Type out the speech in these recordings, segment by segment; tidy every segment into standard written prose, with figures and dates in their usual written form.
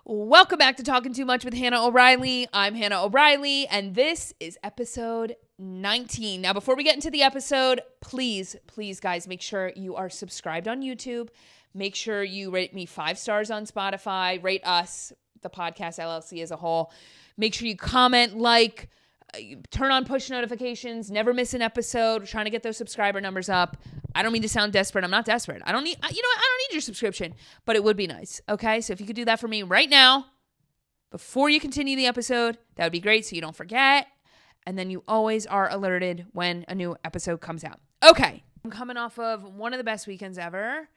Welcome back to Talking Too Much with Hannah O'Reilly. I'm Hannah O'Reilly, and this is episode 19. Now, before we get into the episode, please, guys, make sure you are subscribed on YouTube. Make sure you rate me 5 stars on Spotify. Rate us, the podcast LLC as a whole. Make sure you comment, like, turn on push notifications, never miss an episode. We're trying to get those subscriber numbers up. I don't mean to sound desperate. I'm not desperate. I don't need your subscription, but it would be nice. Okay. So if you could do that for me right now, before you continue the episode, that would be great. So you don't forget. And then you always are alerted when a new episode comes out. Okay. I'm coming off of one of the best weekends ever.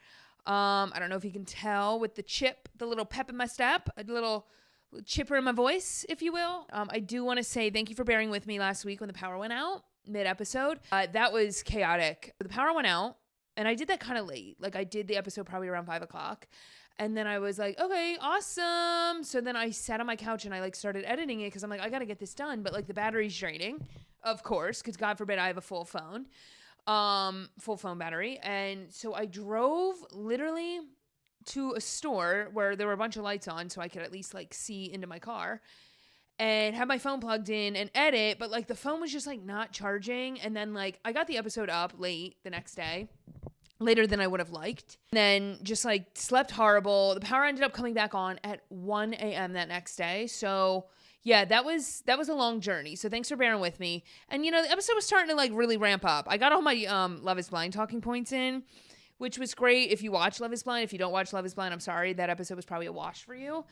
I don't know if you can tell with the little pep in my step, a little chipper in my voice, if you will. I do want to say thank you for bearing with me last week when the power went out mid-episode. That was chaotic. The power went out, and I did that kind of late. Like, I did the episode probably around 5 o'clock, and then I was like, okay, awesome. So then I sat on my couch, and I, started editing it, because I'm like, I got to get this done, but, the battery's draining, of course, because God forbid I have a full phone battery, and so I drove literally to a store where there were a bunch of lights on so I could at least see into my car and have my phone plugged in and edit, but the phone was just not charging. And then I got the episode up late the next day, later than I would have liked. And then just slept horrible. The power ended up coming back on at 1 a.m. that next day. So yeah, that was a long journey. So thanks for bearing with me. And the episode was starting to really ramp up. I got all my Love is Blind talking points in, which was great. If you watch Love is Blind, if you don't watch Love is Blind, I'm sorry. That episode was probably a wash for you.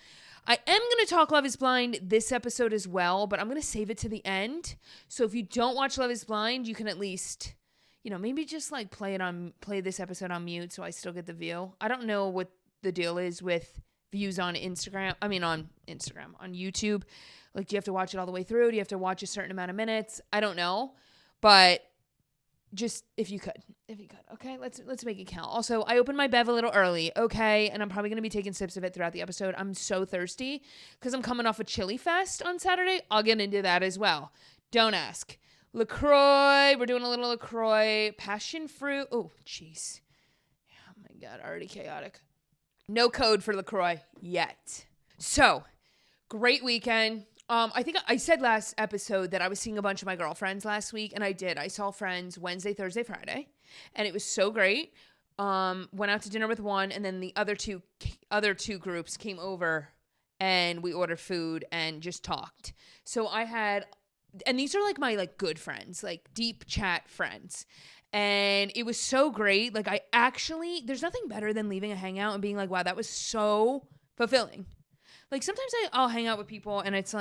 I am going to talk Love is Blind this episode as well, but I'm going to save it to the end. So if you don't watch Love is Blind, you can at least, maybe just play this episode on mute so I still get the view. I don't know what the deal is with views on Instagram. On YouTube. Do you have to watch it all the way through? Do you have to watch a certain amount of minutes? I don't know, but just if you could, okay, let's make it count. Also, I opened my bev a little early, okay, and I'm probably going to be taking sips of it throughout the episode. I'm so thirsty because I'm coming off a chili fest on Saturday. I'll get into that as well. Don't ask. LaCroix, we're doing a little LaCroix, passion fruit. Oh, jeez. Oh my God, already chaotic. No code for LaCroix yet. So, great weekend. I think I said last episode that I was seeing a bunch of my girlfriends last week, and I did. I saw friends Wednesday, Thursday, Friday, and it was so great. Went out to dinner with one, and then the other two groups came over, and we ordered food and just talked. So I had, and these are my good friends, deep chat friends, and it was so great. There's nothing better than leaving a hangout and being wow, that was so fulfilling. Sometimes I'll hang out with people and it's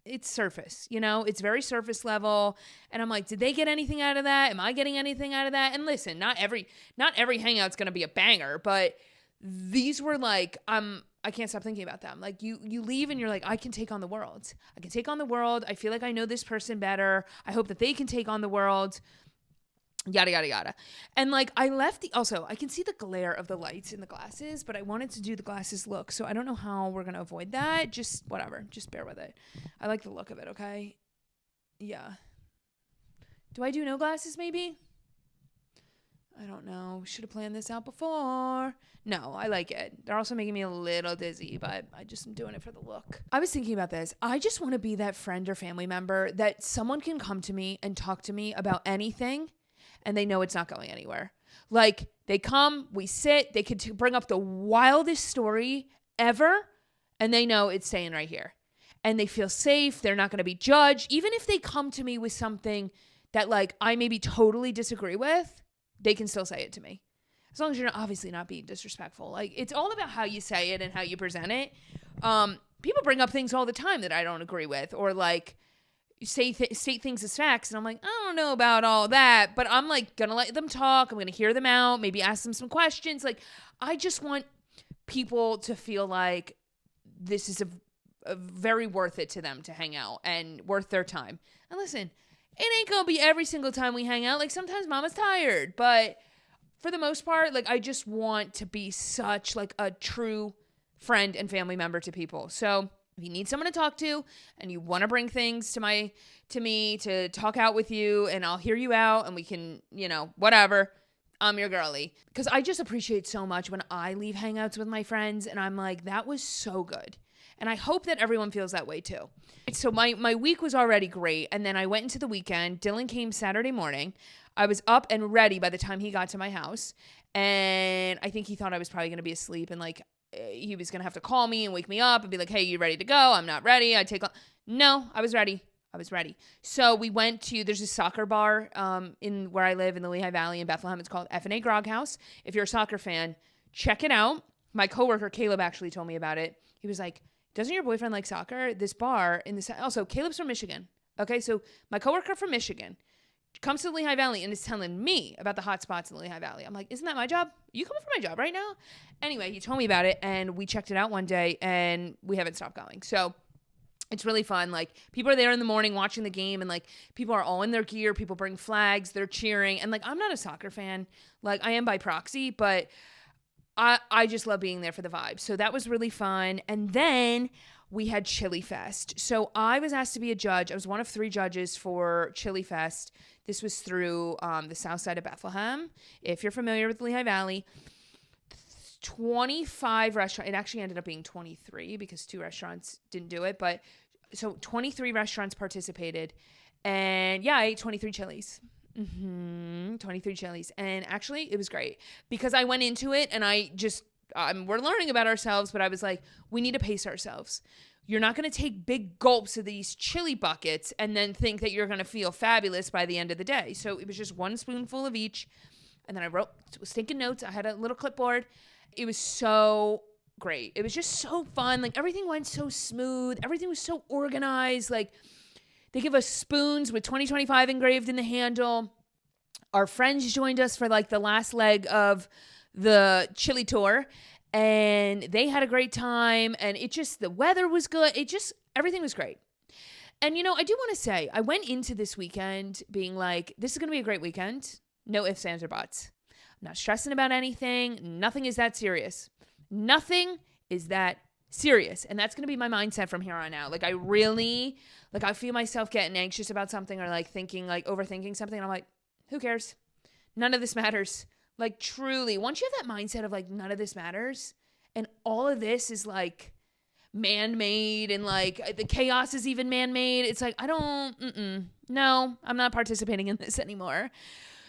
it's surface, it's very surface level. And I'm did they get anything out of that? Am I getting anything out of that? And listen, not every hangout's going to be a banger, but these were I can't stop thinking about them. You leave and you're I can take on the world. I can take on the world. I feel I know this person better. I hope that they can take on the world. Yada, yada, yada. And I left also, I can see the glare of the lights in the glasses, but I wanted to do the glasses look. So I don't know how we're going to avoid that. Just whatever. Just bear with it. I like the look of it. Okay. Yeah. Do I do no glasses maybe? I don't know. Should have planned this out before. No, I like it. They're also making me a little dizzy, but I just am doing it for the look. I was thinking about this. I just want to be that friend or family member that someone can come to me and talk to me about anything, and they know it's not going anywhere. They come, we sit, they could bring up the wildest story ever, and they know it's staying right here. And they feel safe. They're not going to be judged. Even if they come to me with something that I maybe totally disagree with, they can still say it to me. As long as you're obviously not being disrespectful. It's all about how you say it and how you present it. People bring up things all the time that I don't agree with, or state things as facts, and I'm I don't know about all that, but I'm gonna let them talk. I'm gonna hear them out, maybe ask them some questions. I just want people to feel this is a very worth it to them to hang out and worth their time. And listen, it ain't gonna be every single time we hang out. Sometimes mama's tired, but for the most part, I just want to be such a true friend and family member to people. So if you need someone to talk to and you want to bring things to me to talk out with you, and I'll hear you out and we can, whatever, I'm your girly. Because I just appreciate so much when I leave hangouts with my friends and I'm that was so good. And I hope that everyone feels that way too. So my week was already great. And then I went into the weekend. Dylan came Saturday morning. I was up and ready by the time he got to my house. And I think he thought I was probably going to be asleep and like he was going to have to call me and wake me up and be like, hey, you ready to go? I'm not ready. No, I was ready. So we went to, there's a soccer bar in where I live in the Lehigh Valley in Bethlehem. It's called F&A Grog House. If you're a soccer fan, check it out. My coworker, Caleb, actually told me about it. He was like, doesn't your boyfriend like soccer? This bar in this, also Caleb's from Michigan. Okay. So my coworker from Michigan comes to the Lehigh Valley and is telling me about the hot spots in the Lehigh Valley. I'm like, isn't that my job? You coming for my job right now? Anyway, he told me about it and we checked it out one day and we haven't stopped going. So it's really fun. Like people are there in the morning watching the game and like people are all in their gear. People bring flags, they're cheering. And like, I'm not a soccer fan. Like I am by proxy, but I just love being there for the vibe. So that was really fun. And then we had Chili Fest. So I was asked to be a judge. I was one of 3 judges for Chili Fest. This was through the south side of Bethlehem. If you're familiar with the Lehigh Valley, 25 restaurants. It actually ended up being 23 because 2 restaurants didn't do it. But so 23 restaurants participated. And yeah, I ate 23 chilies. 23 chilies. And actually it was great because I went into it and I just, we're learning about ourselves, but I was like, we need to pace ourselves. You're not going to take big gulps of these chili buckets and then think that you're going to feel fabulous by the end of the day. So it was just 1 spoonful of each. And then I wrote stinking notes. I had a little clipboard. It was so great. It was just so fun. Like everything went so smooth. Everything was so organized. Like they give us spoons with 2025 engraved in the handle. Our friends joined us for like the last leg of the chili tour and they had a great time and the weather was good. Everything was great. And you know, I do want to say, I went into this weekend being like, this is going to be a great weekend. No ifs, ands, or buts. I'm not stressing about anything. Nothing is that serious. Nothing is that serious. And that's going to be my mindset from here on out. Like I feel myself getting anxious about something or like thinking, like overthinking something. And I'm like, who cares? None of this matters. Like truly, once you have that mindset of like, none of this matters and all of this is like man-made and like the chaos is even man-made. It's like, no, I'm not participating in this anymore.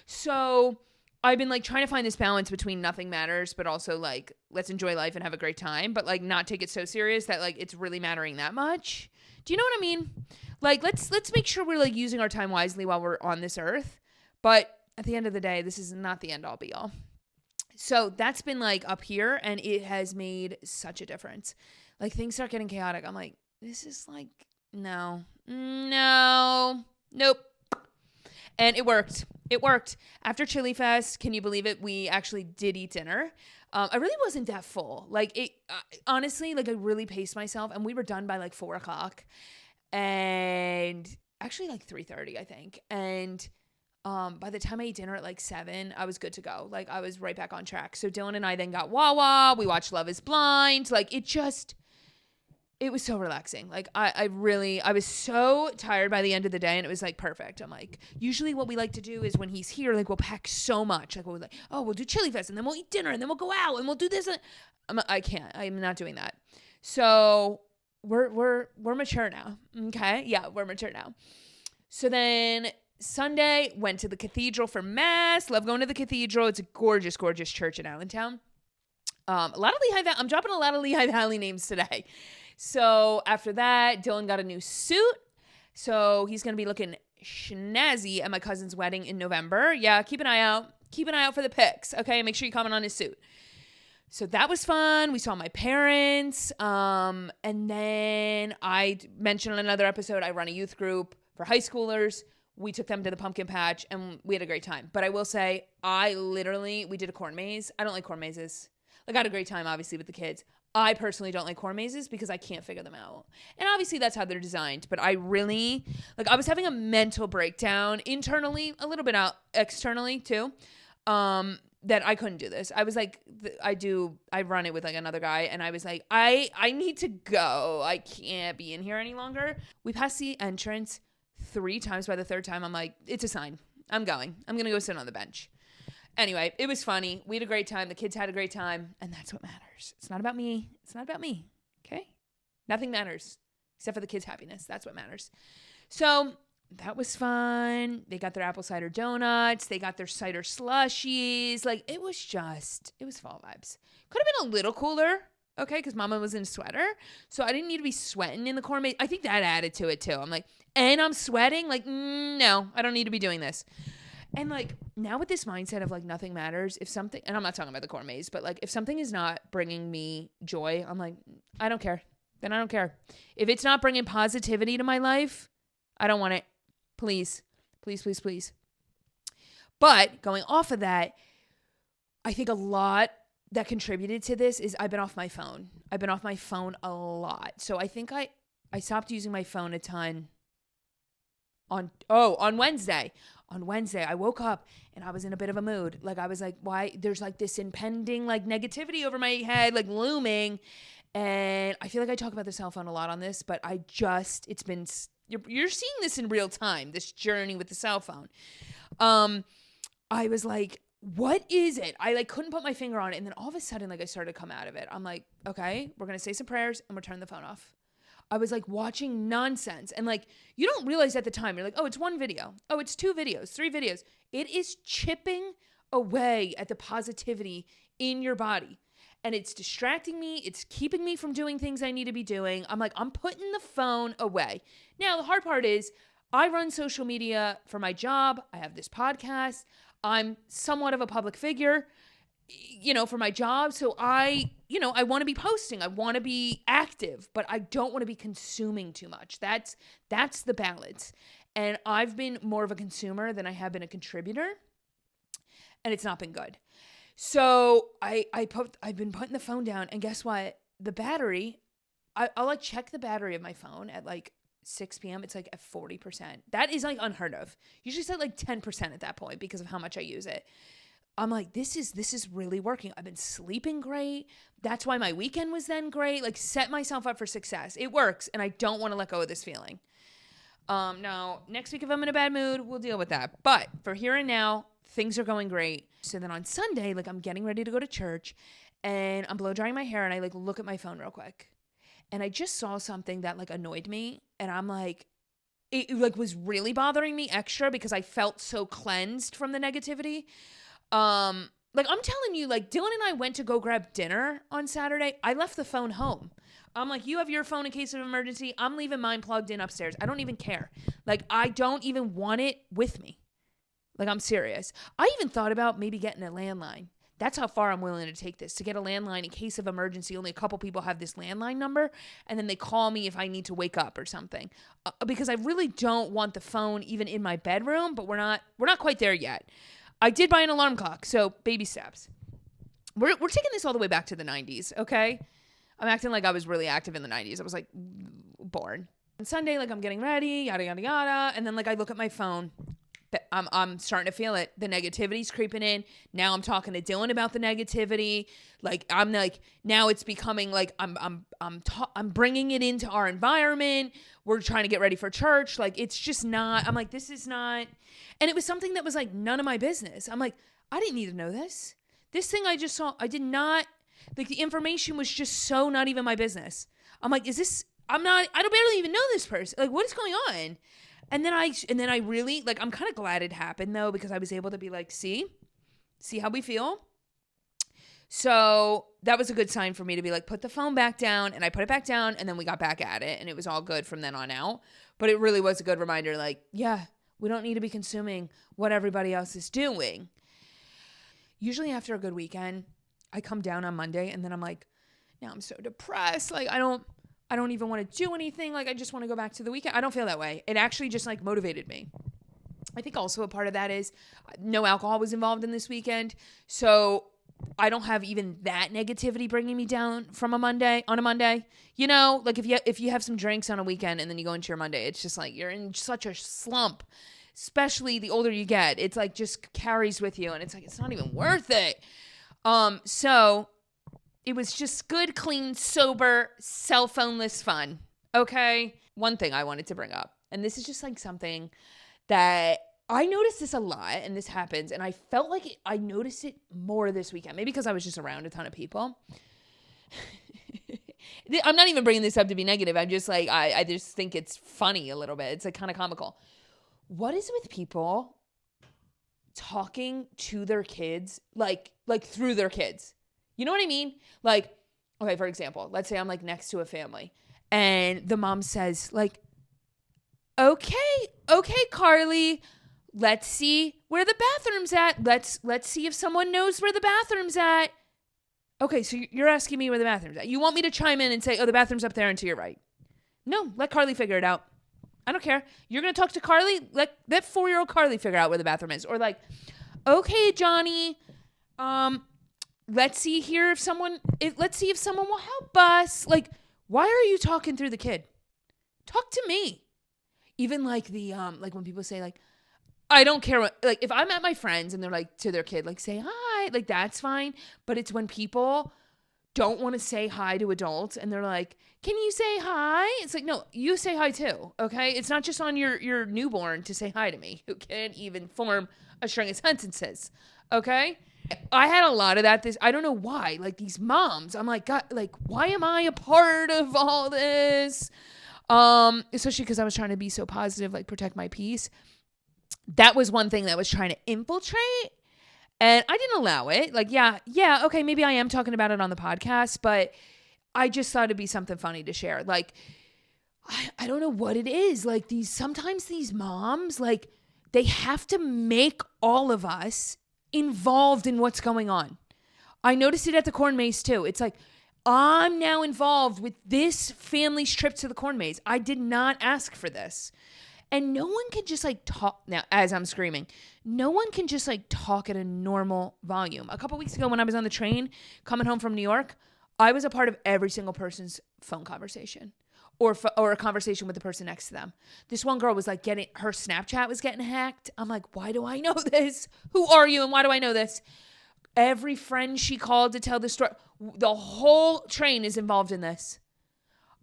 So I've been like trying to find this balance between nothing matters, but also like, let's enjoy life and have a great time, but like not take it so serious that like it's really mattering that much. Do you know what I mean? Like, let's make sure we're like using our time wisely while we're on this earth. But at the end of the day, this is not the end all be all. So that's been like up here and it has made such a difference. Like things start getting chaotic. I'm like, this is like, nope. And it worked. After Chili Fest, can you believe it? We actually did eat dinner. I really wasn't that full. Like it, honestly, like I really paced myself and we were done by like 4:00 and actually like 3:30, I think. And by the time I ate dinner at like 7, I was good to go. Like I was right back on track. So Dylan and I then got Wawa. We watched Love is Blind. Like it was so relaxing. Like I was so tired by the end of the day and it was like perfect. I'm like, usually what we like to do is when he's here, like we'll pack so much. Like we'll like, oh, we'll do Chili Fest and then we'll eat dinner and then we'll go out and we'll do this. I'm not doing that. So we're mature now. Okay. Yeah. We're mature now. So then Sunday went to the cathedral for mass. Love going to the cathedral. It's a gorgeous, gorgeous church in Allentown. I'm dropping a lot of Lehigh Valley names today. So after that, Dylan got a new suit. So he's going to be looking snazzy at my cousin's wedding in November. Yeah, keep an eye out. Keep an eye out for the pics, okay? Make sure you comment on his suit. So that was fun. We saw my parents. And then I mentioned in another episode, I run a youth group for high schoolers. We took them to the pumpkin patch and we had a great time. But I will say, we did a corn maze. I don't like corn mazes. Like, I had a great time, obviously, with the kids. I personally don't like corn mazes because I can't figure them out. And obviously that's how they're designed. But I really, I was having a mental breakdown internally, a little bit out externally too, that I couldn't do this. I was like, I run it with like another guy. And I was like, I need to go. I can't be in here any longer. We passed the entrance 3 times. By the 3rd time, I'm like, it's a sign. I'm going to go sit on the bench. Anyway, it was funny. We had a great time. The kids had a great time. And that's what matters. It's not about me. Okay? Nothing matters except for the kids' happiness. That's what matters. So that was fun. They got their apple cider donuts. They got their cider slushies. Like, it was fall vibes. Could have been a little cooler, okay, because Mama was in a sweater. So I didn't need to be sweating in the corn maze. I think that added to it, too. I'm like, and I'm sweating? Like, no, I don't need to be doing this. And, like, now with this mindset of, like, nothing matters, if something, and I'm not talking about the corn maze, but, like, if something is not bringing me joy, I'm like, I don't care. Then I don't care. If it's not bringing positivity to my life, I don't want it. Please, please, please, please. But going off of that, I think a lot that contributed to this is I've been off my phone. I've been off my phone a lot. So I think I stopped using my phone a ton on Wednesday. On Wednesday, I woke up and I was in a bit of a mood. Like, I was like, why? There's like this impending like negativity over my head, like looming. And I feel like I talk about the cell phone a lot on this, but you're seeing this in real time, this journey with the cell phone. I was like, what is it? I like couldn't put my finger on it. And then all of a sudden, like I started to come out of it. I'm like, okay, we're going to say some prayers and we're turning the phone off. I was like watching nonsense. And like, you don't realize at the time, you're like, oh, it's one video. Oh, it's 2 videos, 3 videos. It is chipping away at the positivity in your body. And it's distracting me. It's keeping me from doing things I need to be doing. I'm like, I'm putting the phone away. Now, the hard part is I run social media for my job. I have this podcast. I'm somewhat of a public figure, for my job. So I want to be posting. I want to be active, but I don't want to be consuming too much. That's the balance. And I've been more of a consumer than I have been a contributor. And it's not been good. So I've been putting the phone down, and guess what? The battery, I'll like check the battery of my phone at like 6 p.m. It's like at 40%. That is like unheard of. Usually it's at like 10% at that point because of how much I use it. I'm like, this is really working. I've been sleeping great. That's why my weekend was then great. Like, set myself up for success. It works, and I don't want to let go of this feeling. Now, next week if I'm in a bad mood, we'll deal with that. But for here and now, things are going great. So then on Sunday, like, I'm getting ready to go to church, and I'm blow drying my hair, and I like look at my phone real quick. And I just saw something that like annoyed me, and I'm like, it like was really bothering me extra because I felt so cleansed from the negativity. Like, I'm telling you, like, Dylan and I went to go grab dinner on Saturday. I left the phone home. I'm like, you have your phone in case of emergency. I'm leaving mine plugged in upstairs. I don't even care. Like, I don't even want it with me. Like, I'm serious. I even thought about maybe getting a landline. That's how far I'm willing to take this, to get a landline in case of emergency. Only a couple people have this landline number, and then they call me if I need to wake up or something. Because I really don't want the phone even in my bedroom, but we're not quite there yet. I did buy an alarm clock, so baby steps. We're taking this all the way back to the 90s, okay? I'm acting like I was really active in the 90s. I was like born. On Sunday, like, I'm getting ready, yada, yada, yada. And then like I look at my phone. I'm starting to feel it. The negativity's creeping in. Now I'm talking to Dylan about the negativity. Like, I'm like, now it's becoming like I'm bringing it into our environment. We're trying to get ready for church. Like, it's just not. I'm like, this is not. And it was something that was like none of my business. I'm like, I didn't need to know this. This thing I just saw, I did not. Like, the information was just so not even my business. I'm like, is this? I don't barely even know this person. Like, what is going on? And then I really, like, I'm kind of glad it happened, though, because I was able to be like, see how we feel. So that was a good sign for me to be like, put the phone back down. And I put it back down, and then we got back at it, and it was all good from then on out. But it really was a good reminder, like, yeah, we don't need to be consuming what everybody else is doing. Usually after a good weekend, I come down on Monday, and then I'm like, now I'm so depressed. Like, I don't even want to do anything. Like, I just want to go back to the weekend. I don't feel that way. It actually just like motivated me. I think also a part of that is no alcohol was involved in this weekend. So I don't have even that negativity bringing me down on a Monday. You know, like if you have some drinks on a weekend and then you go into your Monday, it's just like you're in such a slump, especially the older you get. It's like just carries with you, and it's like, it's not even worth it. So it was just good, clean, sober, cell phone-less fun. Okay? One thing I wanted to bring up, and this is just like something that I noticed this a lot, and this happens, and I felt like I noticed it more this weekend. Maybe because I was just around a ton of people. I'm not even bringing this up to be negative. I'm just like, I just think it's funny a little bit. It's like kind of comical. What is with people talking to their kids, like through their kids? You know what I mean? Like, okay, for example, let's say I'm like next to a family and the mom says like, okay, Carly, let's see where the bathroom's at. Let's see if someone knows where the bathroom's at. Okay, so you're asking me where the bathroom's at. You want me to chime in and say, oh, the bathroom's up there and to your right. No, let Carly figure it out. I don't care. You're going to talk to Carly? Let that 4-year-old Carly figure out where the bathroom is. Or like, okay, Johnny, let's see if someone will help us. Like, why are you talking through the kid? Talk to me. Even like the, like when people say like, I don't care what, like if I'm at my friends and they're like to their kid, like say hi, like that's fine. But it's when people don't want to say hi to adults and they're like, can you say hi? It's like, no, you say hi too. Okay. It's not just on your newborn to say hi to me who can't even form a string of sentences. Okay. I had a lot of that. I don't know why, like these moms, I'm like, God, like, why am I a part of all this? Especially because I was trying to be so positive, like protect my peace. That was one thing that was trying to infiltrate, and I didn't allow it. Like, yeah, okay, maybe I am talking about it on the podcast, but I just thought it'd be something funny to share. Like, I don't know what it is. Like sometimes these moms, like they have to make all of us involved in what's going on. I noticed it at the corn maze too. It's like, I'm now involved with this family's trip to the corn maze. I did not ask for this. And no one can just like talk now as I'm screaming. No one can just like talk at a normal volume. A couple weeks ago when I was on the train coming home from New York, I was a part of every single person's phone conversation or a conversation with the person next to them. This one girl was like her Snapchat was getting hacked. I'm like, why do I know this? Who are you and why do I know this? Every friend she called to tell the story, the whole train is involved in this.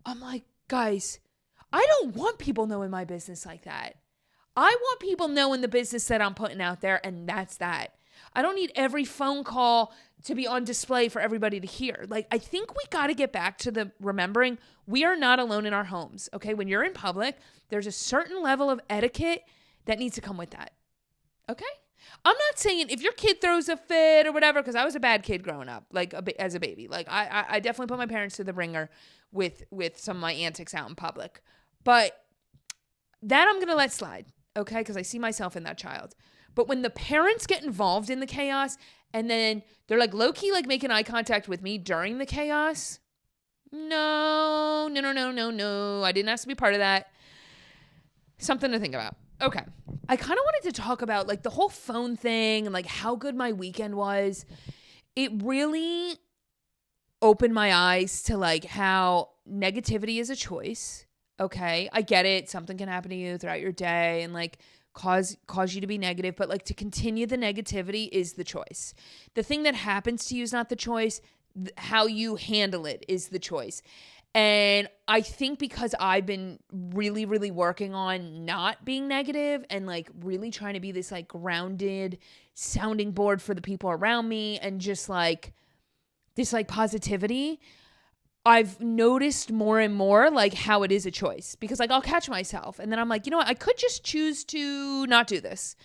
I'm like, guys, I don't want people knowing my business like that. I want people knowing the business that I'm putting out there, and that's that. I don't need every phone call to be on display for everybody to hear. Like, I think we got to get back to the remembering we are not alone in our homes, okay? When you're in public, there's a certain level of etiquette that needs to come with that, okay? I'm not saying if your kid throws a fit or whatever, because I was a bad kid growing up, like as a baby. Like, I definitely put my parents to the ringer with some of my antics out in public. But that I'm going to let slide, okay? Because I see myself in that child. But when the parents get involved in the chaos and then they're like low-key like making eye contact with me during the chaos, no. I didn't ask to be part of that. Something to think about. Okay. I kind of wanted to talk about like the whole phone thing and like how good my weekend was. It really opened my eyes to like how negativity is a choice. Okay, I get it. Something can happen to you throughout your day and like cause you to be negative, but like to continue the negativity is the choice. The thing that happens to you is not the choice. How you handle it is the choice. And I think because I've been really, really working on not being negative and like really trying to be this like grounded sounding board for the people around me and just like this like positivity, I've noticed more and more like how it is a choice because like I'll catch myself and then I'm like, you know what? I could just choose to not do this.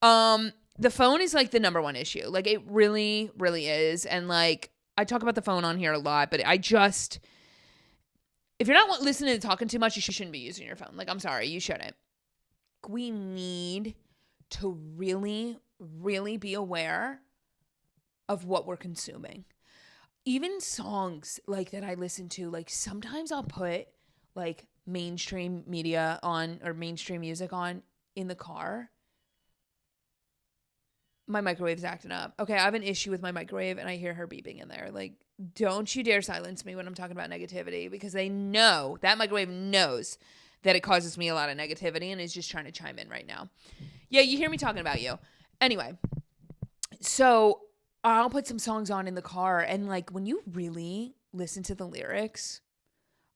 The phone is like the number one issue. Like it really, really is. And like I talk about the phone on here a lot, but if you're not listening and talking too much, you shouldn't be using your phone. Like, I'm sorry, you shouldn't. We need to really, really be aware of what we're consuming. Even songs like that I listen to, like sometimes I'll put like mainstream media on or mainstream music on in the car. My microwave's acting up. Okay, I have an issue with my microwave and I hear her beeping in there. Like, don't you dare silence me when I'm talking about negativity because they know, that microwave knows that it causes me a lot of negativity and is just trying to chime in right now. Yeah, you hear me talking about you. Anyway, so I'll put some songs on in the car and like when you really listen to the lyrics,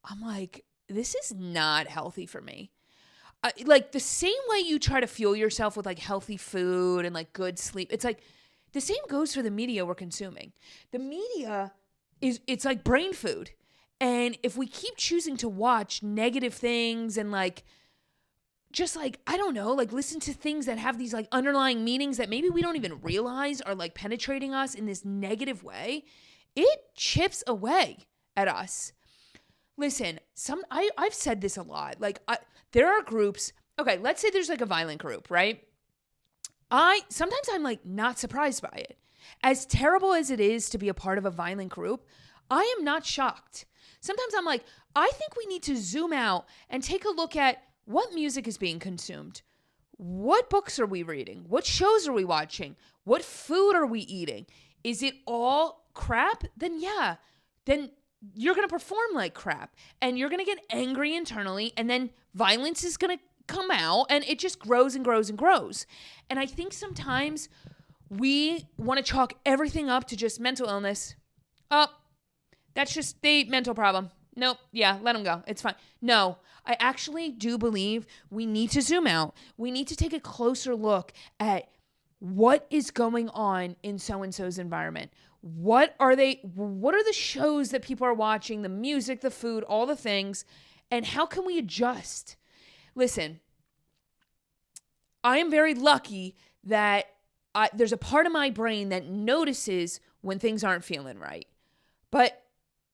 I'm like, this is not healthy for me. Like the same way you try to fuel yourself with like healthy food and like good sleep, it's like the same goes for the media we're consuming. The media it's like brain food. And if we keep choosing to watch negative things and like, just like, I don't know, like listen to things that have these like underlying meanings that maybe we don't even realize are like penetrating us in this negative way, it chips away at us. Listen, I've said this a lot. Like there are groups, okay, let's say there's like a violent group, right? Sometimes I'm like not surprised by it. As terrible as it is to be a part of a violent group, I am not shocked. Sometimes I'm like, I think we need to zoom out and take a look at what music is being consumed. What books are we reading? What shows are we watching? What food are we eating? Is it all crap? Then yeah, then you're going to perform like crap and you're going to get angry internally, and then violence is going to come out, and it just grows and grows and grows. And I think sometimes we want to chalk everything up to just mental illness. Oh, that's just the mental problem. Nope. Yeah, let them go. It's fine. No, I actually do believe we need to zoom out. We need to take a closer look at what is going on in so-and-so's environment. What are the shows that people are watching, the music, the food, all the things, and how can we adjust? Listen, I am very lucky that there's a part of my brain that notices when things aren't feeling right. But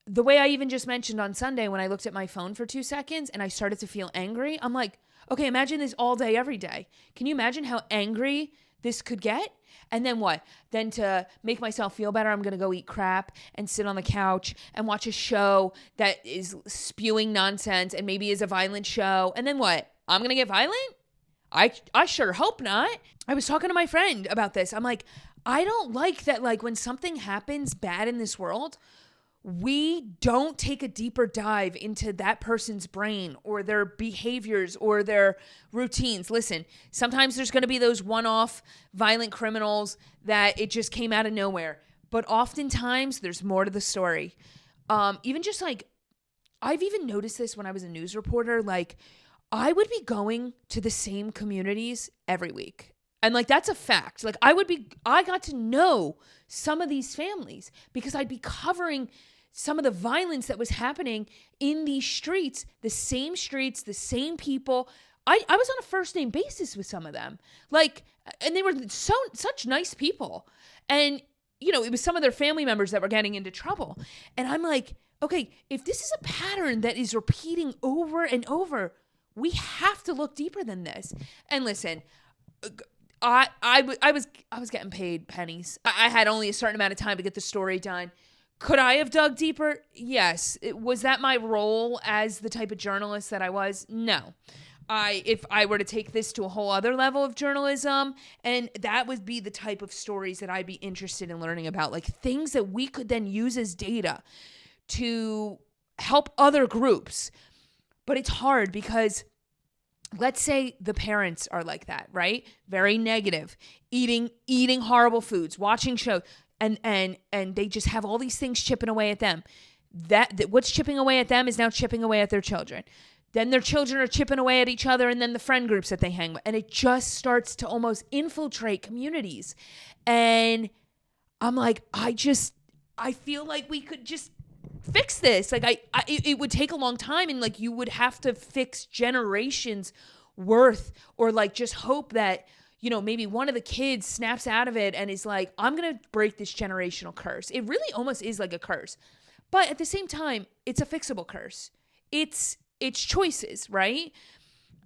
the way I even just mentioned on Sunday when I looked at my phone for 2 seconds and I started to feel angry, I'm like, okay, imagine this all day, every day. Can you imagine how angry this could get? And then what? Then to make myself feel better, I'm going to go eat crap and sit on the couch and watch a show that is spewing nonsense and maybe is a violent show. And then what? I'm going to get violent? I sure hope not. I was talking to my friend about this. I'm like, I don't like that, like when something happens bad in this world, we don't take a deeper dive into that person's brain or their behaviors or their routines. Listen, sometimes there's going to be those one-off violent criminals that it just came out of nowhere. But oftentimes there's more to the story. Even just like, I've even noticed this when I was a news reporter, like I would be going to the same communities every week. And like, that's a fact. Like I got to know some of these families because I'd be covering some of the violence that was happening in these streets, the same people. I was on a first name basis with some of them. Like, and they were such nice people. And, you know, it was some of their family members that were getting into trouble. And I'm like, okay, if this is a pattern that is repeating over and over, we have to look deeper than this. And listen, I was getting paid pennies. I had only a certain amount of time to get the story done. Could I have dug deeper? Yes. Was that my role as the type of journalist that I was? No. If I were to take this to a whole other level of journalism, and that would be the type of stories that I'd be interested in learning about, like things that we could then use as data to help other groups. But it's hard because let's say the parents are like that, right? Very negative, eating horrible foods, watching shows, and they just have all these things chipping away at them. That what's chipping away at them is now chipping away at their children. Then their children are chipping away at each other, and then the friend groups that they hang with. And it just starts to almost infiltrate communities. And I'm like, I feel like we could just fix this. Like it would take a long time, and like you would have to fix generations worth, or like just hope that, you know, maybe one of the kids snaps out of it and is like, I'm going to break this generational curse. It really almost is like a curse. But at the same time, it's a fixable curse. It's choices, right?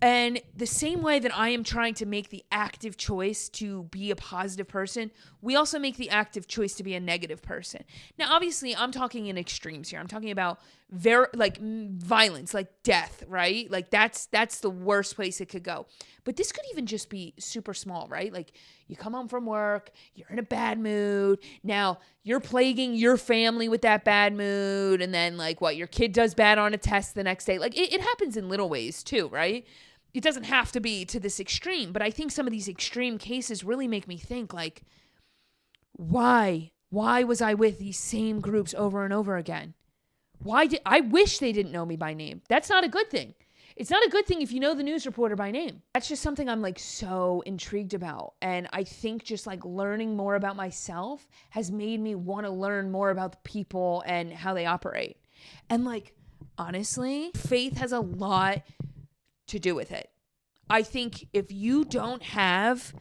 And the same way that I am trying to make the active choice to be a positive person, we also make the active choice to be a negative person. Now, obviously, I'm talking in extremes here. I'm talking about violence, like death, right? Like that's the worst place it could go. But this could even just be super small, right? Like you come home from work, you're in a bad mood. Now you're plaguing your family with that bad mood. And then like your kid does bad on a test the next day. Like it happens in little ways too, right? It doesn't have to be to this extreme, but I think some of these extreme cases really make me think like, why was I with these same groups over and over again? I wish they didn't know me by name. That's not a good thing. It's not a good thing if you know the news reporter by name. That's just something I'm like so intrigued about. And I think just like learning more about myself has made me want to learn more about the people and how they operate. And like, honestly, faith has a lot to do with it. I think if you don't have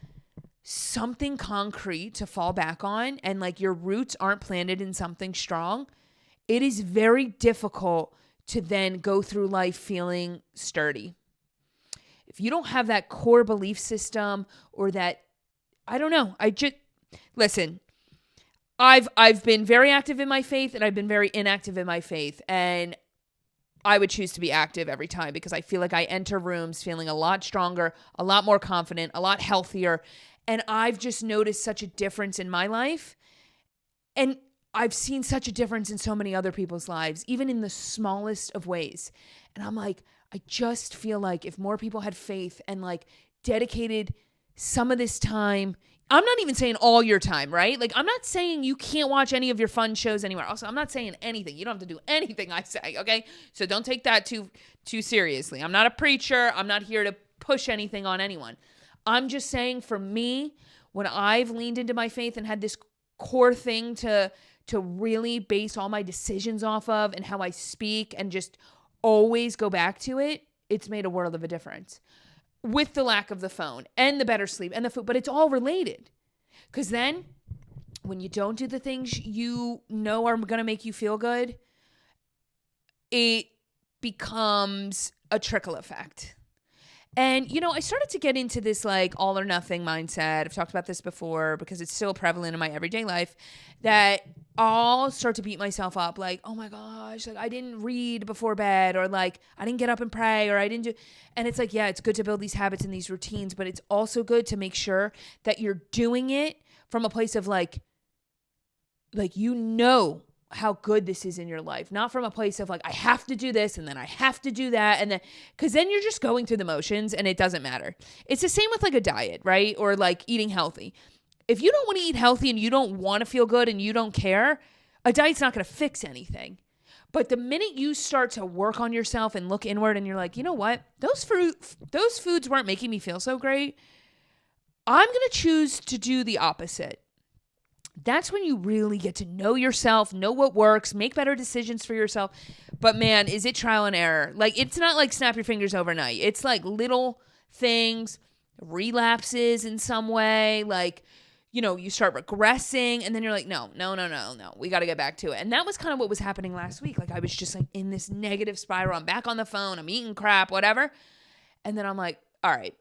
something concrete to fall back on and like your roots aren't planted in something strong, it is very difficult to then go through life feeling sturdy. If you don't have that core belief system or that, I don't know, listen, I've been very active in my faith and I've been very inactive in my faith, and I would choose to be active every time because I feel like I enter rooms feeling a lot stronger, a lot more confident, a lot healthier. And I've just noticed such a difference in my life. And I've seen such a difference in so many other people's lives, even in the smallest of ways. And I'm like, I just feel like if more people had faith and like dedicated some of this time, I'm not even saying all your time, right? Like, I'm not saying you can't watch any of your fun shows anywhere. Also, I'm not saying anything. You don't have to do anything I say, okay? So don't take that too seriously. I'm not a preacher. I'm not here to push anything on anyone. I'm just saying for me, when I've leaned into my faith and had this core thing to really base all my decisions off of and how I speak and just always go back to it, it's made a world of a difference. With the lack of the phone and the better sleep and the food, but it's all related. Because then when you don't do the things you know are going to make you feel good, it becomes a trickle effect. And, you know, I started to get into this like all or nothing mindset. I've talked about this before because it's still prevalent in my everyday life, that I'll start to beat myself up like, oh my gosh, like I didn't read before bed, or like I didn't get up and pray, or I didn't do. And it's like, yeah, it's good to build these habits and these routines, but it's also good to make sure that you're doing it from a place of like, you know how good this is in your life, not from a place of like, I have to do this and then I have to do that. And then, cause then you're just going through the motions and it doesn't matter. It's the same with like a diet, right? Or like eating healthy. If you don't want to eat healthy and you don't want to feel good and you don't care, a diet's not going to fix anything. But the minute you start to work on yourself and look inward and you're like, you know what? Those foods weren't making me feel so great. I'm going to choose to do the opposite. That's when you really get to know yourself, know what works, make better decisions for yourself. But man, is it trial and error? Like, it's not like snap your fingers overnight. It's like little things, relapses in some way. Like, you know, you start regressing and then you're like, no, we got to get back to it. And that was kind of what was happening last week. Like, I was just like in this negative spiral. I'm back on the phone. I'm eating crap, whatever. And then I'm like, all right.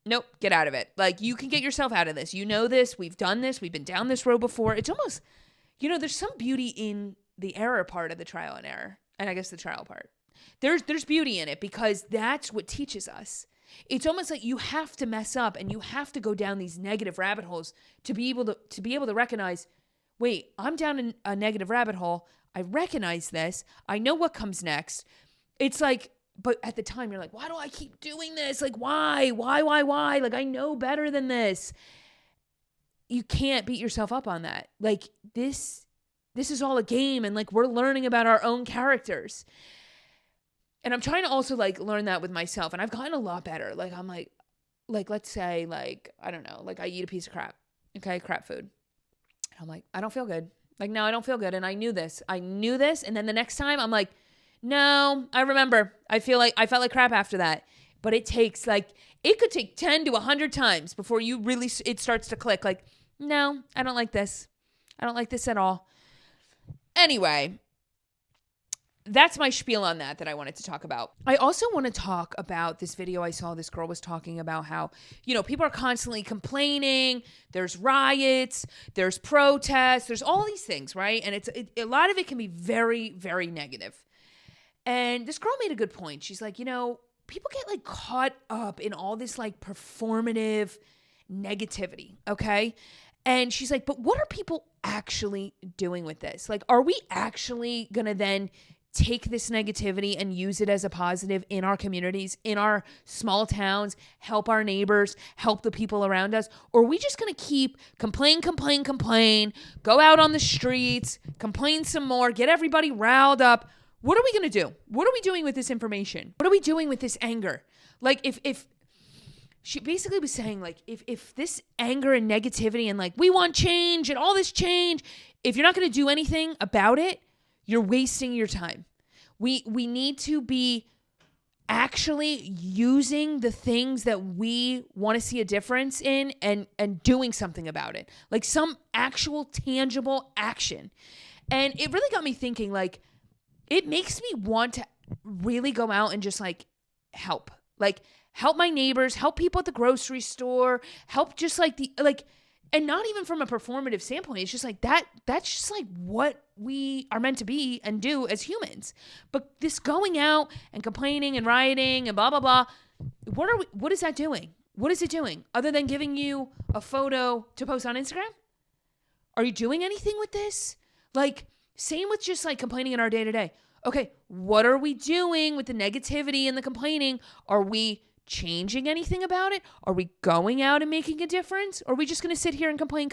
Nope, get out of it. Like, you can get yourself out of this. You know this. We've done this. We've been down this road before. It's almost, you know, there's some beauty in the error part of the trial and error. And I guess the trial part. There's beauty in it because that's what teaches us. It's almost like you have to mess up and you have to go down these negative rabbit holes to be able to recognize, wait, I'm down in a negative rabbit hole. I recognize this. I know what comes next. It's like, but at the time you're like, why do I keep doing this? Like, why? Like, I know better than this. You can't beat yourself up on that. Like, this is all a game, and like, we're learning about our own characters. And I'm trying to also like learn that with myself, and I've gotten a lot better. Like, I'm like let's say like, I don't know, like I eat a piece of crap. Okay, crap food. I'm like, I don't feel good. Like, no, I don't feel good. And I knew this. And then the next time I'm like, no, I remember. I felt like crap after that. But it takes like, it could take 10 to 100 times before you really, it starts to click. Like, no, I don't like this. I don't like this at all. Anyway, that's my spiel on that I wanted to talk about. I also want to talk about this video I saw. This girl was talking about how, you know, people are constantly complaining. There's riots, there's protests, there's all these things, right? And a lot of it can be very, very negative. And this girl made a good point. She's like, you know, people get like caught up in all this like performative negativity, okay? And she's like, but what are people actually doing with this? Like, are we actually going to then take this negativity and use it as a positive in our communities, in our small towns, help our neighbors, help the people around us? Or are we just going to keep complain, go out on the streets, complain some more, get everybody riled up? What are we going to do? What are we doing with this information? What are we doing with this anger? Like, if she basically was saying, like, if this anger and negativity and like, we want change and all this change, if you're not going to do anything about it, you're wasting your time. We need to be actually using the things that we want to see a difference in and doing something about it. Like some actual tangible action. And it really got me thinking, like, it makes me want to really go out and just like help. Like help my neighbors, help people at the grocery store, help just like and not even from a performative standpoint. It's just like that's just like what we are meant to be and do as humans. But this going out and complaining and rioting and blah, blah, blah, what is that doing? What is it doing other than giving you a photo to post on Instagram? Are you doing anything with this? Like, same with just like complaining in our day to day. Okay, what are we doing with the negativity and the complaining? Are we changing anything about it? Are we going out and making a difference? Or are we just going to sit here and complain?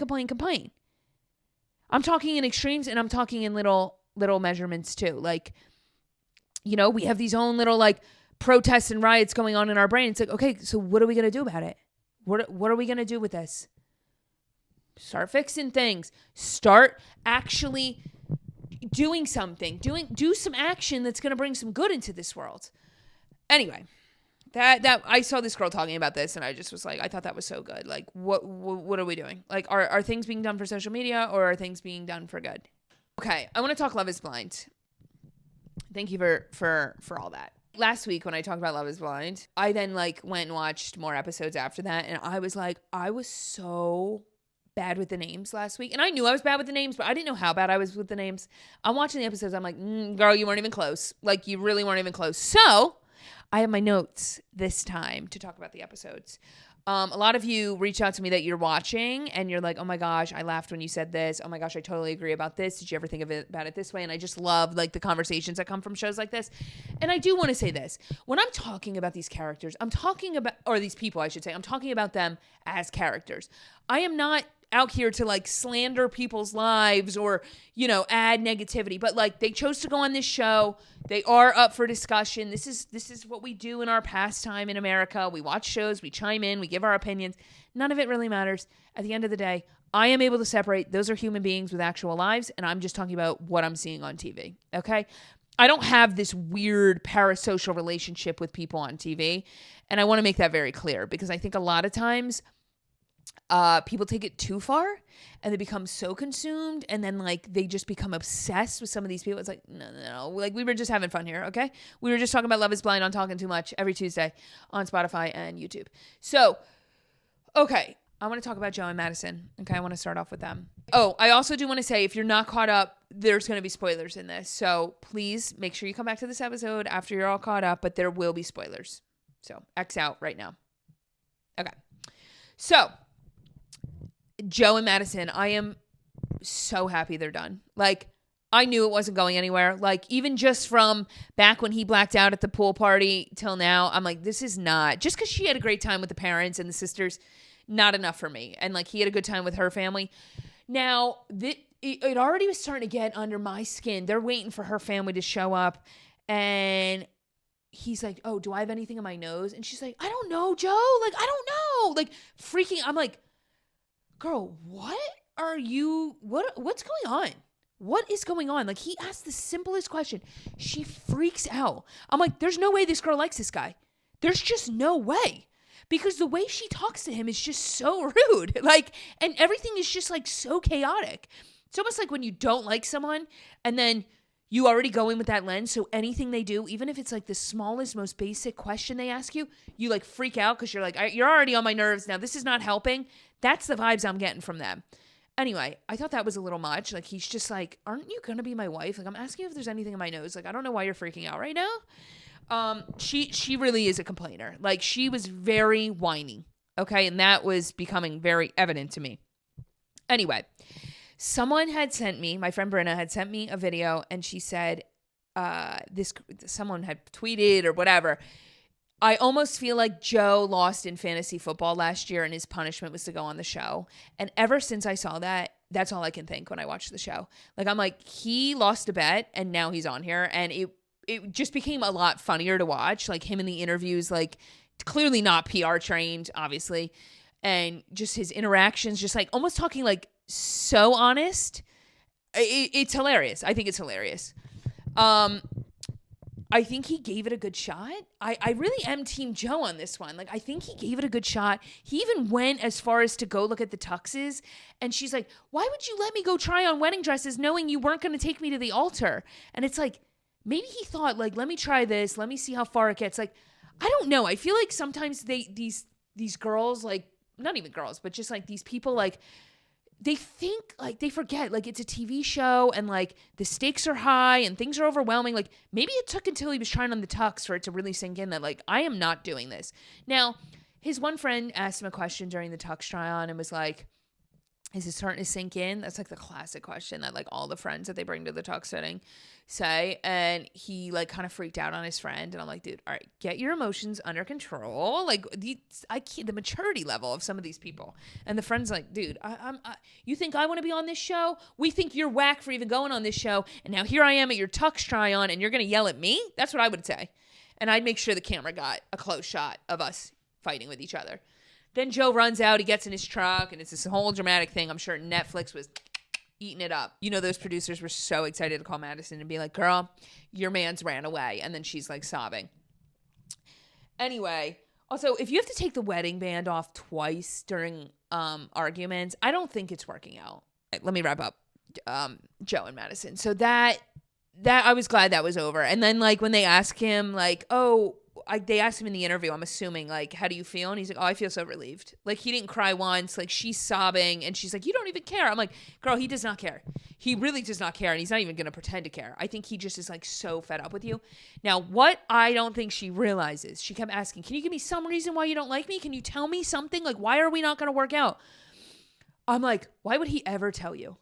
I'm talking in extremes and I'm talking in little measurements too. Like, you know, we have these own little like protests and riots going on in our brain. It's like, okay, so what are we going to do about it? What are we going to do with this? Start fixing things. Start actually doing something. Do some action that's going to bring some good into this world. Anyway, that I saw this girl talking about this and I just was like, I thought that was so good. Like, what are we doing? Like, are things being done for social media or are things being done for good? Okay, I want to talk Love is Blind. Thank you for all that. Last week when I talked about Love is Blind, I then like went and watched more episodes after that and I was like, I was so bad with the names last week. And I knew I was bad with the names, but I didn't know how bad I was with the names. I'm watching the episodes. I'm like, girl, you weren't even close. Like, you really weren't even close. So I have my notes this time to talk about the episodes. A lot of you reach out to me that you're watching and you're like, oh my gosh, I laughed when you said this. Oh my gosh, I totally agree about this. Did you ever think about it this way? And I just love like the conversations that come from shows like this. And I do want to say this. When I'm talking about these characters, or these people, I should say, I'm talking about them as characters. I am not out here to like slander people's lives or, you know, add negativity, but like they chose to go on this show. They are up for discussion. This is what we do in our pastime in America. We watch shows, we chime in, we give our opinions. None of it really matters. At the end of the day, I am able to separate. Those are human beings with actual lives. And I'm just talking about what I'm seeing on TV. Okay. I don't have this weird parasocial relationship with people on TV. And I want to make that very clear because I think a lot of times people take it too far and they become so consumed and then like they just become obsessed with some of these people. It's like, no. Like we were just having fun here, okay? We were just talking about Love is Blind on Talkin Too Much every Tuesday on Spotify and YouTube. So, okay, I want to talk about Joe and Madison. Okay, I want to start off with them. Oh, I also do want to say if you're not caught up, there's going to be spoilers in this. So please make sure you come back to this episode after you're all caught up, but there will be spoilers. So X out right now. Okay. So Joe and Madison, I am so happy they're done. Like, I knew it wasn't going anywhere. Like, even just from back when he blacked out at the pool party till now, I'm like, this is not, just because she had a great time with the parents and the sisters, not enough for me. And like, he had a good time with her family. Now, it already was starting to get under my skin. They're waiting for her family to show up. And he's like, oh, do I have anything in my nose? And she's like, I don't know, Joe. Like, I don't know. Like, freaking, I'm like, girl, what's going on? What is going on? Like, he asked the simplest question. She freaks out. I'm like, there's no way this girl likes this guy. There's just no way. Because the way she talks to him is just so rude. Like, and everything is just like so chaotic. It's almost like when you don't like someone and then you already go in with that lens. So anything they do, even if it's like the smallest, most basic question they ask you, you like freak out because you're like, you're already on my nerves now. This is not helping. That's the vibes I'm getting from them. Anyway, I thought that was a little much. Like, he's just like, aren't you going to be my wife? Like, I'm asking you if there's anything in my nose. Like, I don't know why you're freaking out right now. She really is a complainer. Like, she was very whiny. Okay. And that was becoming very evident to me. Anyway, someone had sent me, my friend Brenna had sent me a video and she said, someone had tweeted or whatever. I almost feel like Joe lost in fantasy football last year and his punishment was to go on the show. And ever since I saw that, that's all I can think when I watch the show. Like, I'm like, he lost a bet and now he's on here. And it just became a lot funnier to watch. Like, him in the interviews, like, clearly not PR trained, obviously. And just his interactions, just like almost talking like so honest. It's hilarious. I think it's hilarious. I think he gave it a good shot. I really am Team Joe on this one. Like, I think he gave it a good shot. He even went as far as to go look at the tuxes. And she's like, why would you let me go try on wedding dresses knowing you weren't going to take me to the altar? And it's like, maybe he thought, like, let me try this. Let me see how far it gets. Like, I don't know. I feel like sometimes these girls, like, not even girls, but just like these people, like, they think, like, they forget, like, it's a TV show and, like, the stakes are high and things are overwhelming. Like, maybe it took until he was trying on the tux for it to really sink in that, like, I am not doing this. Now, his one friend asked him a question during the tux try-on and was like, is it starting to sink in? That's, like, the classic question that, like, all the friends that they bring to the tux fitting say. And he, like, kind of freaked out on his friend. And I'm like, dude, all right, get your emotions under control. Like, the maturity level of some of these people. And the friend's like, dude, you think I want to be on this show? We think you're whack for even going on this show. And now here I am at your tux try-on and you're going to yell at me? That's what I would say. And I'd make sure the camera got a close shot of us fighting with each other. Then Joe runs out, he gets in his truck, and it's this whole dramatic thing. I'm sure Netflix was eating it up. You know, those producers were so excited to call Madison and be like, girl, your man's ran away. And then she's like sobbing. Anyway, also, if you have to take the wedding band off twice during arguments, I don't think it's working out. Let me wrap up Joe and Madison. So that I was glad that was over. And then, like, when they ask him, like, they asked him in the interview, I'm assuming, like, how do you feel? And he's like, I feel so relieved. Like, he didn't cry once. Like, she's sobbing. And she's like, you don't even care. I'm like, girl, he does not care. He really does not care. And he's not even going to pretend to care. I think he just is, like, so fed up with you. Now, what I don't think she realizes, she kept asking, can you give me some reason why you don't like me? Can you tell me something? Like, why are we not going to work out? I'm like, why would he ever tell you?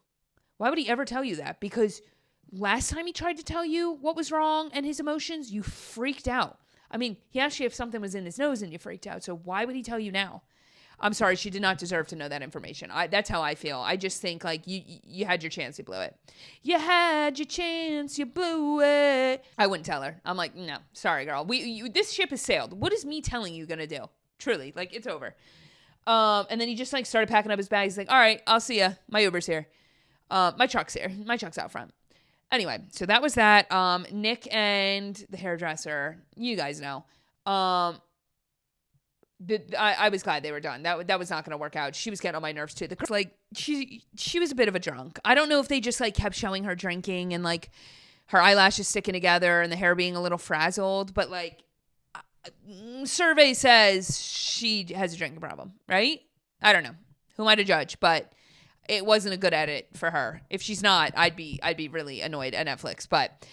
Why would he ever tell you that? Because last time he tried to tell you what was wrong and his emotions, you freaked out. I mean, he asked you if something was in his nose and you freaked out. So why would he tell you now? I'm sorry, she did not deserve to know that information. That's how I feel. I just think, like, you had your chance, you blew it. You had your chance, you blew it. I wouldn't tell her. I'm like, no, sorry, girl. This ship has sailed. What is me telling you gonna do? Truly, like, it's over. And then he just, like, started packing up his bags. He's like, all right, I'll see ya. My Uber's here. My truck's here. My truck's out front. Anyway, so that was that. Nick and the hairdresser, you guys know. I was glad they were done. That was not going to work out. She was getting on my nerves too. She was a bit of a drunk. I don't know if they just, like, kept showing her drinking and, like, her eyelashes sticking together and the hair being a little frazzled. But, like, survey says she has a drinking problem, right? I don't know. Who am I to judge? But it wasn't a good edit for her. If she's not, I'd be really annoyed at Netflix. But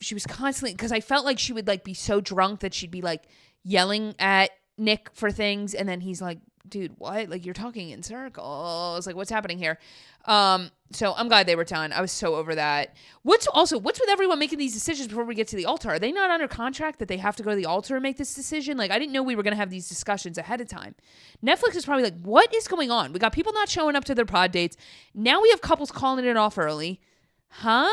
she was constantly, because I felt like she would, like, be so drunk that she'd be, like, yelling at Nick for things, and then he's like, dude, what? Like, you're talking in circles. Like, what's happening here? So I'm glad they were done. I was so over that. What's with everyone making these decisions before we get to the altar? Are they not under contract that they have to go to the altar and make this decision? Like, I didn't know we were going to have these discussions ahead of time. Netflix is probably like, what is going on? We got people not showing up to their pod dates. Now we have couples calling it off early. Huh?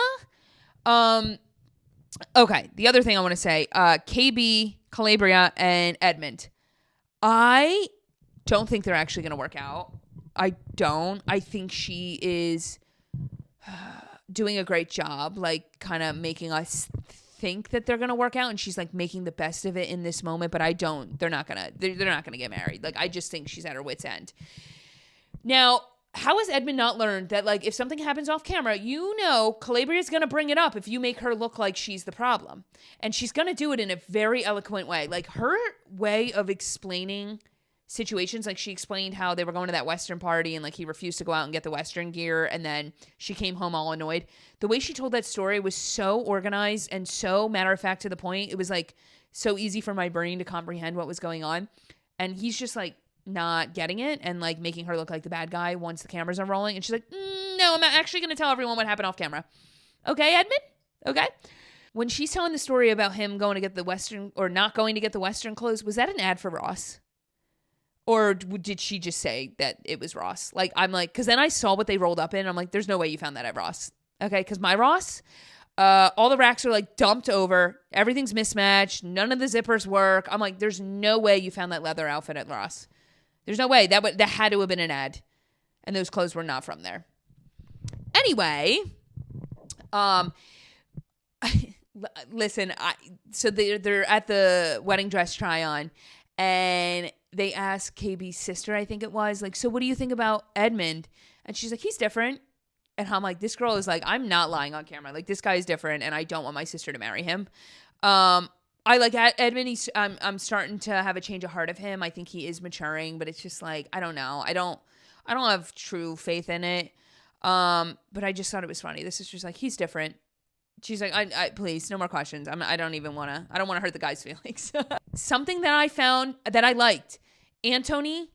Okay. The other thing I want to say, KB, Calabria, and Edmund. I don't think they're actually going to work out. I don't. I think she is doing a great job, like, kind of making us think that they're going to work out, and she's, like, making the best of it in this moment, but I don't. They're not going to get married. Like, I just think she's at her wit's end. Now, how has Edmund not learned that, like, if something happens off camera, you know Calabria's going to bring it up if you make her look like she's the problem. And she's going to do it in a very eloquent way. Like, her way of explaining situations, like, she explained how they were going to that Western party and, like, he refused to go out and get the Western gear, and then she came home all annoyed. The way she told that story was so organized and so matter-of-fact to the point. It was, like, so easy for my brain to comprehend what was going on. And he's just, like, not getting it and, like, making her look like the bad guy once the cameras are rolling. And she's like, no, I'm actually going to tell everyone what happened off camera. Okay, Edmund? Okay. When she's telling the story about him going to get the Western, or not going to get the Western clothes, was that an ad for Ross? Or did she just say that it was Ross? Like, I'm like, because then I saw what they rolled up in. I'm like, there's no way you found that at Ross. Okay, because my Ross, all the racks are, like, dumped over. Everything's mismatched. None of the zippers work. I'm like, there's no way you found that leather outfit at Ross. There's no way. That had to have been an ad. And those clothes were not from there. Anyway, Listen, so they're at the wedding dress try on, and they ask KB's sister, I think it was, like, so what do you think about Edmund? And she's like, he's different. And I'm like, this girl is like, I'm not lying on camera. Like, this guy is different, and I don't want my sister to marry him. I like Edmund. I'm starting to have a change of heart of him. I think he is maturing, but it's just like, I don't know. I don't have true faith in it. But I just thought it was funny. This is just like, he's different. She's like, I please, no more questions. I don't want to hurt the guy's feelings. Something that I found that I liked. Anthony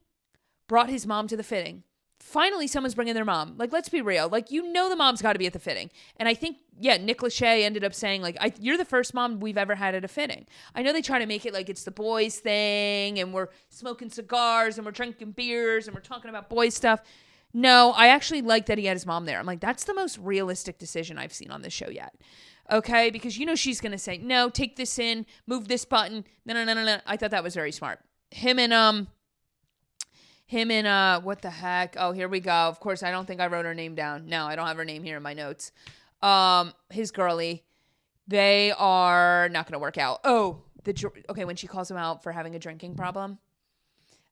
brought his mom to the fitting. Finally, someone's bringing their mom. Like, let's be real. Like, the mom's got to be at the fitting. And I think, Nick Lachey ended up saying, like, you're the first mom we've ever had at a fitting. I know they try to make it like it's the boys thing, and we're smoking cigars, and we're drinking beers, and we're talking about boys stuff. No, I actually like that he had his mom there. I'm like, that's the most realistic decision I've seen on this show yet. Okay? Because she's going to say, no, take this in, move this button. No. I thought that was very smart. Him and what the heck? Oh, here we go. Of course, I don't think I wrote her name down. No, I don't have her name here in my notes. His girly, they are not going to work out. Oh, when she calls him out for having a drinking problem.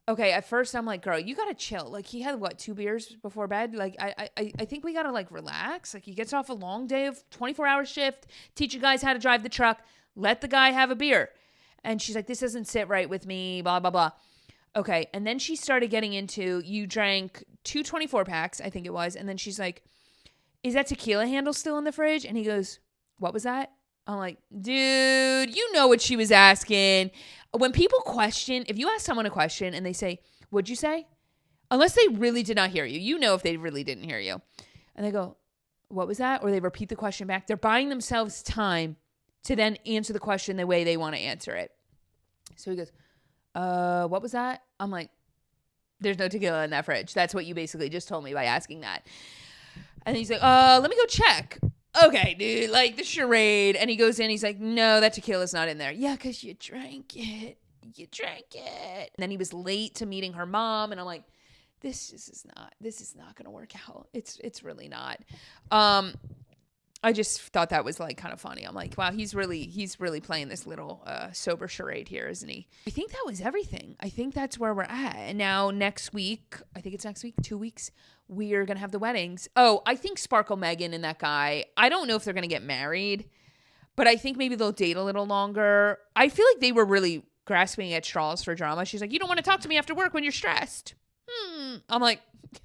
Okay, at first I'm like, girl, you got to chill. Like, he had, 2 beers before bed? Like, I think we got to, relax. Like, he gets off a long day of 24-hour shift, teach you guys how to drive the truck, let the guy have a beer. And she's like, this doesn't sit right with me, blah, blah, blah. Okay, and then she started getting into, you drank 2 24-packs, I think it was, and then she's like, is that tequila handle still in the fridge? And he goes, what was that? I'm like, dude, you know what she was asking. When people question, if you ask someone a question and they say, what'd you say? Unless they really did not hear you. You know if they really didn't hear you. And they go, what was that? Or they repeat the question back. They're buying themselves time to then answer the question the way they want to answer it. So he goes, what was that? I'm like, there's no tequila in that fridge. That's what you basically just told me by asking that. And he's like, let me go check. Okay, dude, like the charade. And he goes in, he's like, no, that tequila's not in there. Yeah, because you drank it. And then he was late to meeting her mom. And I'm like, this is not going to work out. It's really not. I just thought that was kind of funny. I'm like, wow, he's really playing this little sober charade here, isn't he? I think that was everything. I think that's where we're at. And now next week, I think it's next week, 2 weeks, we are going to have the weddings. Oh, I think Sparkle Megan and that guy, I don't know if they're going to get married, but I think maybe they'll date a little longer. I feel like they were really grasping at straws for drama. She's like, you don't want to talk to me after work when you're stressed. I'm like,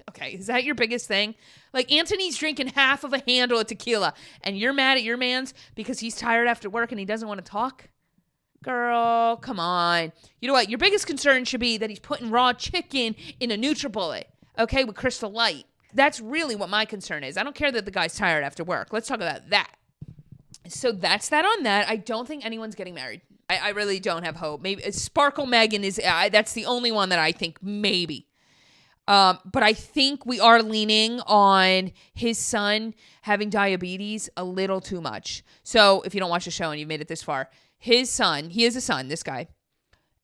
okay, is that your biggest thing? Like, Anthony's drinking half of a handle of tequila, and you're mad at your man's because he's tired after work and he doesn't want to talk? Girl, come on. You know what? Your biggest concern should be that he's putting raw chicken in a NutriBullet, okay, with Crystal Light. That's really what my concern is. I don't care that the guy's tired after work. Let's talk about that. So that's that on that. I don't think anyone's getting married. I really don't have hope. Maybe Sparkle Megan is, that's the only one that I think maybe. But I think we are leaning on his son having diabetes a little too much. So if you don't watch the show and you've made it this far, his son, he has a son, this guy,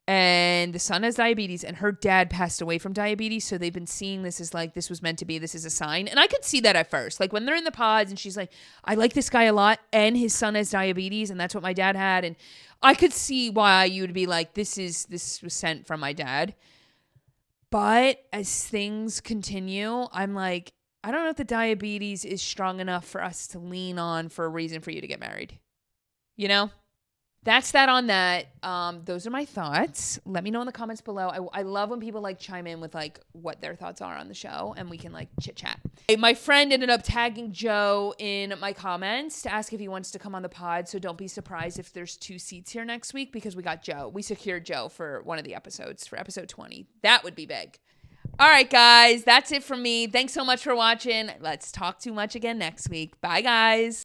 and the son has diabetes, and her dad passed away from diabetes. So they've been seeing this as this was meant to be, this is a sign. And I could see that at first, when they're in the pods and she's like, I like this guy a lot and his son has diabetes and that's what my dad had. And I could see why you would be like, this was sent from my dad. But as things continue, I'm like, I don't know if the diabetes is strong enough for us to lean on for a reason for you to get married. You know? That's that on that. Those are my thoughts. Let me know in the comments below. I love when people chime in with what their thoughts are on the show, and we can chit chat. My friend ended up tagging Joe in my comments to ask if he wants to come on the pod. So don't be surprised if there's 2 seats here next week, because we got Joe. We secured Joe for one of the episodes, for episode 20. That would be big. All right, guys, that's it from me. Thanks so much for watching. Let's talk too much again next week. Bye, guys.